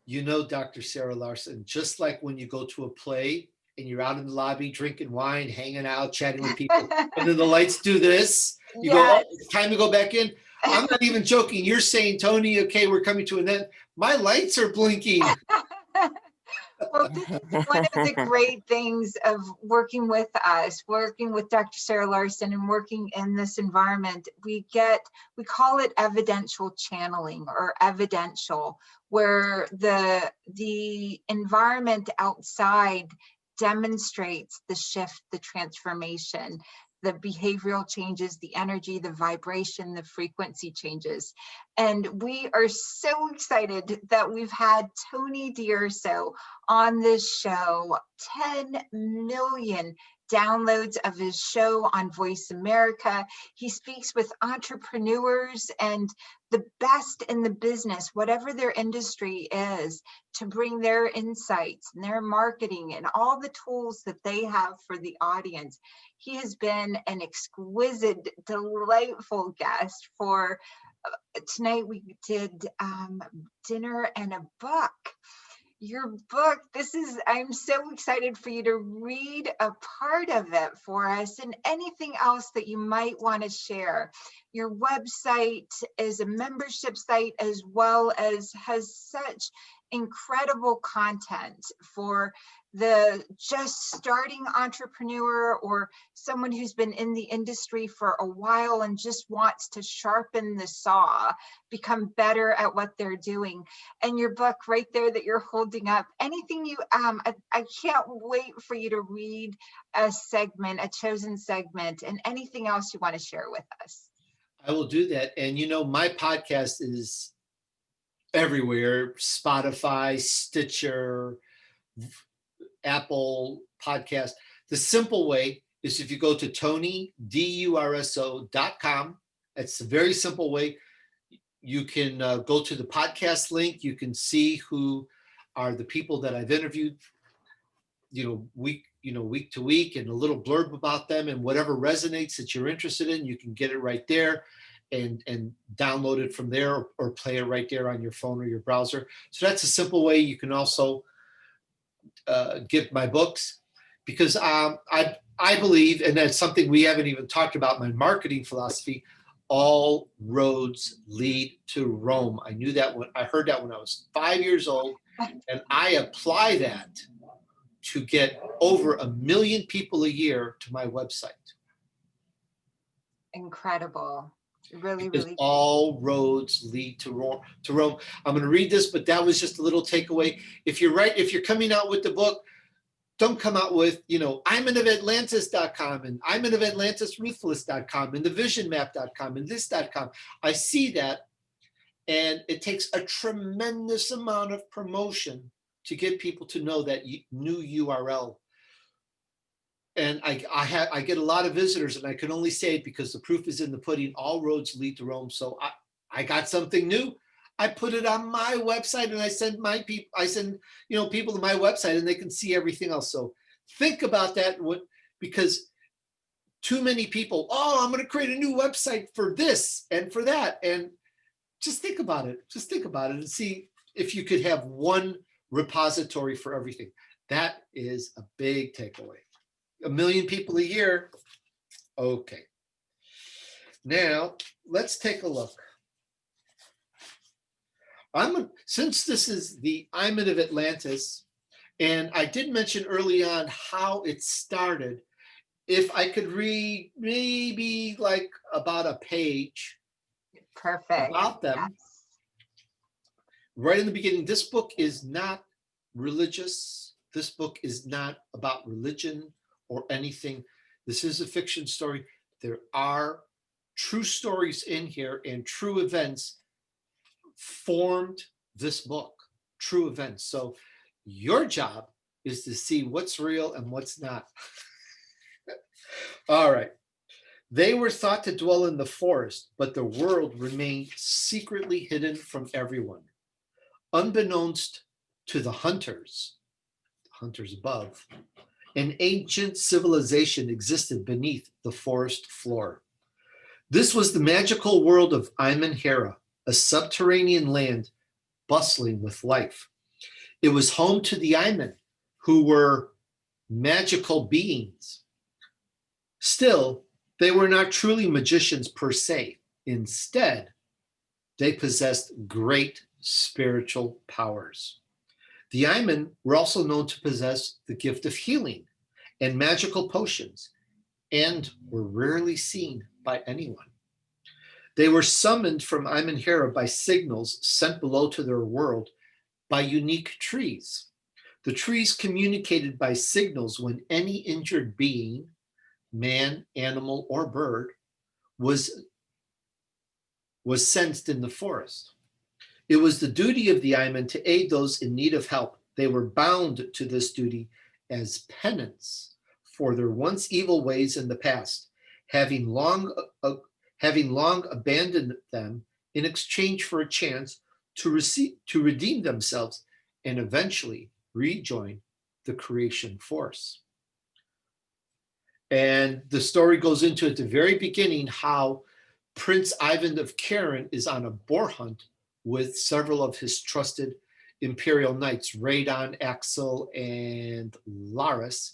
You know, Dr. Sarah Larsen, just like when you go to a play and you're out in the lobby drinking wine, hanging out, chatting with people, and then the lights do this, you go, oh, Yes. it's time to go back in. I'm not even joking. You're saying, Tony, okay, we're coming to an end. My lights are blinking. Well, this is one of the great things of working with us, working with Dr. Sarah Larsen and working in this environment. We call it evidential channeling or evidential, where the environment outside demonstrates the shift, the transformation, the behavioral changes, the energy, the vibration, the frequency changes. And we are so excited that we've had Tony DUrso on this show. 10 million downloads of his show on Voice America. He speaks with entrepreneurs and the best in the business, whatever their industry is, to bring their insights and their marketing and all the tools that they have for the audience. He has been an exquisite, delightful guest for tonight. We did dinner and a book. Your book, I'm so excited for you to read a part of it for us and anything else that you might want to share. Your website is a membership site as well as has such incredible content for the just starting entrepreneur or someone who's been in the industry for a while and just wants to sharpen the saw, become better at what they're doing. And your book right there that you're holding up, anything you, I can't wait for you to read a chosen segment, and anything else you want to share with us. I will do that. And you know, my podcast is everywhere: Spotify, Stitcher, Apple Podcast. The simple way is if you go to DUrso.com. It's a very simple way. You can go to the podcast link. You can see who are the people that I've interviewed, week to week, and a little blurb about them, and whatever resonates that you're interested in, you can get it right there and download it from there, or play it right there on your phone or your browser. So that's a simple way. You can also get my books, because I believe, and that's something we haven't even talked about, my marketing philosophy: all roads lead to Rome. I knew that when I heard that when I was 5 years old, and I apply that to get over 1 million people a year to my website. Incredible. Really, because really. all roads lead to Rome. I'm going to read this, but that was just a little takeaway. If you're coming out with the book, don't come out with, Imen of Atlantis.com and Imen of Atlantis Ruthless.com and thevisionmap.com and this.com. I see that, and it takes a tremendous amount of promotion to get people to know that new URL. And I get a lot of visitors, and I can only say it because the proof is in the pudding. All roads lead to Rome. So I got something new. I put it on my website, and I send people to my website, and they can see everything else. So think about that, because too many people, I'm going to create a new website for this and for that. And just think about it. Just think about it and see if you could have one repository for everything. That is a big takeaway. 1 million people a year. Okay. Now let's take a look. Since this is the Imen of Atlantis, and I did mention early on how it started, if I could read maybe like about a page. Perfect. About them. Yes. Right in the beginning, this book is not religious. This book is not about religion or anything. This is a fiction story. There are true stories in here, and true events formed this book, true events. So your job is to see what's real and what's not. All right. They were thought to dwell in the forest, but the world remained secretly hidden from everyone. Unbeknownst to the hunters above, an ancient civilization existed beneath the forest floor. This was the magical world of Imen, a subterranean land bustling with life. It was home to the Imen, who were magical beings. Still, they were not truly magicians per se. Instead, they possessed great spiritual powers. The Imen were also known to possess the gift of healing and magical potions, and were rarely seen by anyone. They were summoned from Imen by signals sent below to their world by unique trees. The trees communicated by signals when any injured being, man, animal, or bird, was sensed in the forest. It was the duty of the Imen to aid those in need of help. They were bound to this duty as penance for their once evil ways in the past, having long abandoned them in exchange for a chance to redeem themselves and eventually rejoin the creation force. And the story goes into at the very beginning how Prince Eyvind of Carron is on a boar hunt with several of his trusted imperial knights, Radon, Axel, and Laris.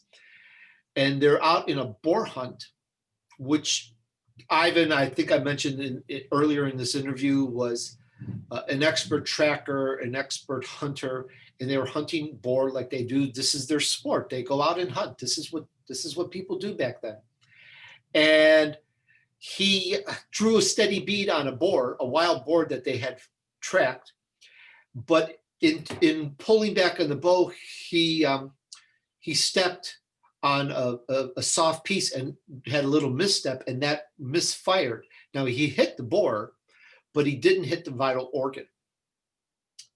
And they're out in a boar hunt, which Eyvind, I think I mentioned earlier in this interview, was an expert tracker, an expert hunter, and they were hunting boar like they do. This is their sport. They go out and hunt. This is what people do back then. And he drew a steady bead on a boar, a wild boar that they had tracked. But in pulling back on the bow, he stepped on a soft piece and had a little misstep, and that misfired. Now he hit the boar, but he didn't hit the vital organ.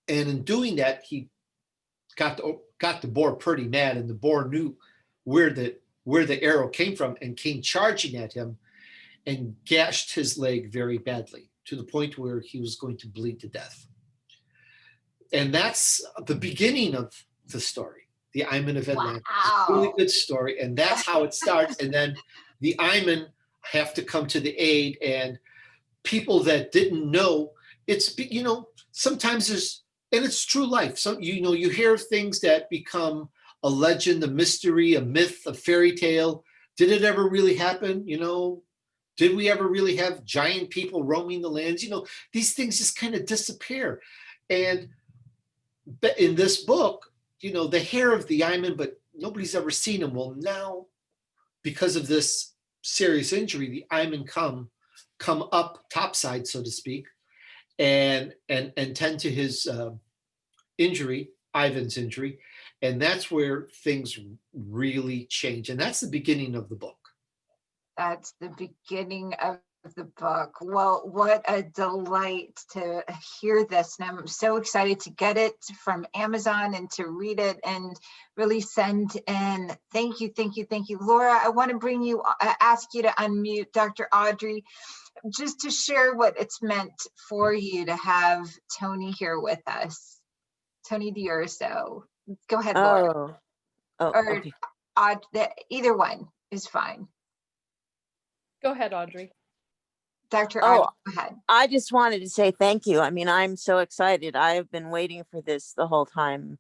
And in doing that, he got the boar pretty mad, and the boar knew where the arrow came from and came charging at him and gashed his leg very badly to the point where he was going to bleed to death. And that's the beginning of the story, the Imen of Atlantis. Wow. Really good story, and that's how it starts. And then the Imen have to come to the aid, and people that didn't know, it's, sometimes there's, and it's true life. So, you hear things that become a legend, a mystery, a myth, a fairy tale. Did it ever really happen? Did we ever really have giant people roaming the lands? These things just kind of disappear. And in this book, they hear of the Imen, but nobody's ever seen him. Well, now, because of this serious injury, the Imen come up topside, so to speak, and tend to his injury, Eyvind's injury. And that's where things really change. And that's the beginning of the book. That's the beginning of the book. Well, what a delight to hear this. And I'm so excited to get it from Amazon and to read it and really send in. Thank you, thank you, thank you. Laura, I want to ask you to unmute Dr. Audrey, just to share what it's meant for you to have Tony here with us. Tony DUrso. Go ahead, Laura. Or okay. Either one is fine. Go ahead, Audrey. Dr. Audrey, go ahead. I just wanted to say thank you. I mean, I'm so excited. I have been waiting for this the whole time.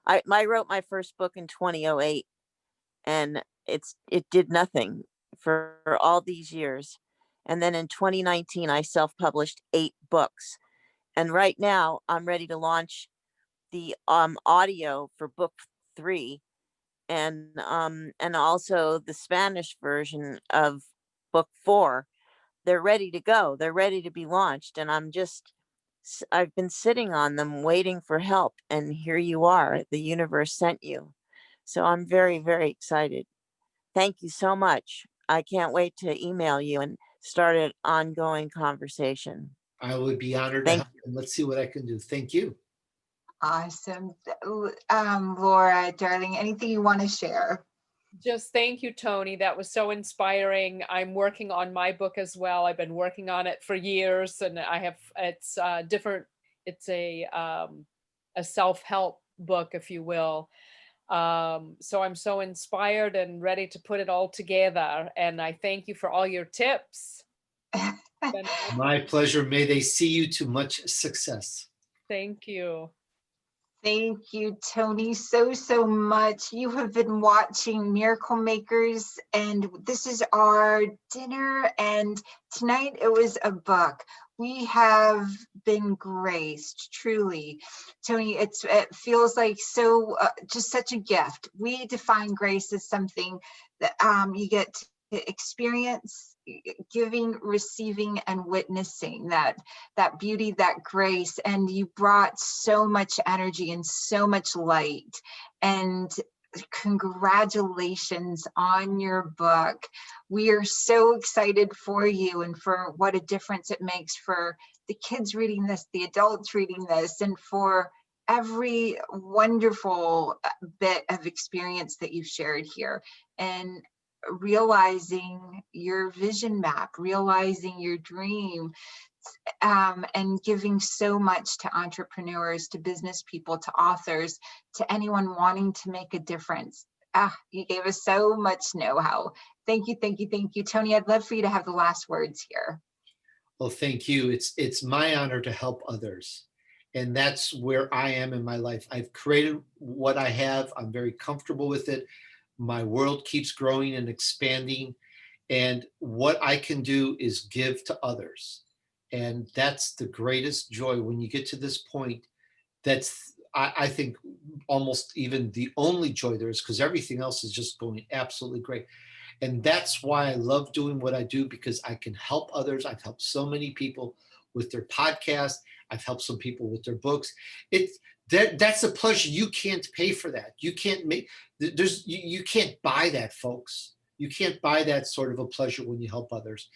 I wrote my first book in 2008, and it did nothing for all these years. And then in 2019, I self-published 8 books. And right now I'm ready to launch the audio for book 3, and also the Spanish version of book 4. They're ready to go. They're ready to be launched. And I've been sitting on them waiting for help. And here you are. The universe sent you. So I'm very, very excited. Thank you so much. I can't wait to email you and start an ongoing conversation. I would be honored to help. And let's see what I can do. Thank you. Awesome. Laura, darling, anything you want to share? Just thank you, Tony. That was so inspiring. I'm working on my book as well. I've been working on it for years, and it's different. It's a self-help book, if you will. So I'm so inspired and ready to put it all together. And I thank you for all your tips. My pleasure. May they see you to much success. Thank you. Thank you, Tony, so much. You have been watching Miracle Makers, and this is our dinner, and tonight it was a book. We have been graced, truly. Tony, it feels like just such a gift. We define grace as something that you get to experience, giving, receiving, and witnessing that beauty, that grace. And you brought so much energy and so much light, and congratulations on your book. We are so excited for you and for what a difference it makes for the kids reading this, the adults reading this, and for every wonderful bit of experience that you've shared here. And realizing your vision map, realizing your dream, and giving so much to entrepreneurs, to business people, to authors, to anyone wanting to make a difference. You gave us so much know-how. Thank you, thank you, thank you. Tony, I'd love for you to have the last words here. Well, thank you. It's my honor to help others. And that's where I am in my life. I've created what I have. I'm very comfortable with it. My world keeps growing and expanding. And what I can do is give to others. And that's the greatest joy when you get to this point. That's, I think, almost even the only joy there is, because everything else is just going absolutely great. And that's why I love doing what I do, because I can help others. I've helped so many people with their podcast. I've helped some people with their books. That's a pleasure. You can't pay for that. You can't make, you can't buy that, folks. You can't buy that sort of a pleasure when you help others.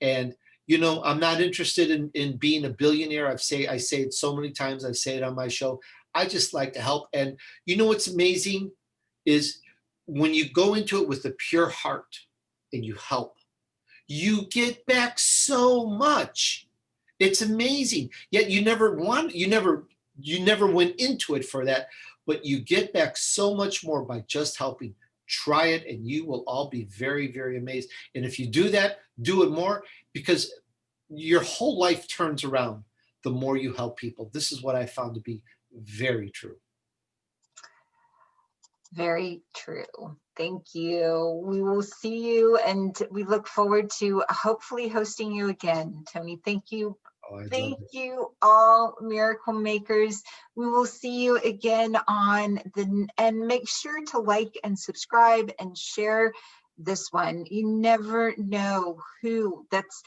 And, I'm not interested in being a billionaire. I say it so many times. I say it on my show. I just like to help. And what's amazing is when you go into it with a pure heart and you help, you get back so much. It's amazing. Yet you never went into it for that, but you get back so much more by just helping. Try it and you will all be very, very amazed. And if you do that, do it more, because your whole life turns around the more you help people. This is what I found to be very true. Very true. Thank you. We will see you, and we look forward to hopefully hosting you again, Tony. Thank you. Thank you, all Miracle Makers. We will see you again and make sure to like and subscribe and share this one. You never know who that's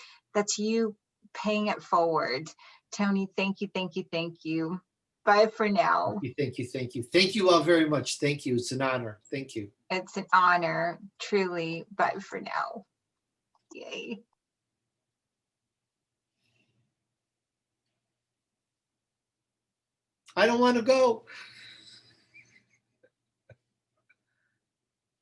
you paying it forward. Tony, thank you, thank you, thank you. Bye for now. Thank you. Thank you. Thank you all very much. Thank you. It's an honor. Thank you. It's an honor, truly. Bye for now. Yay. I don't want to go.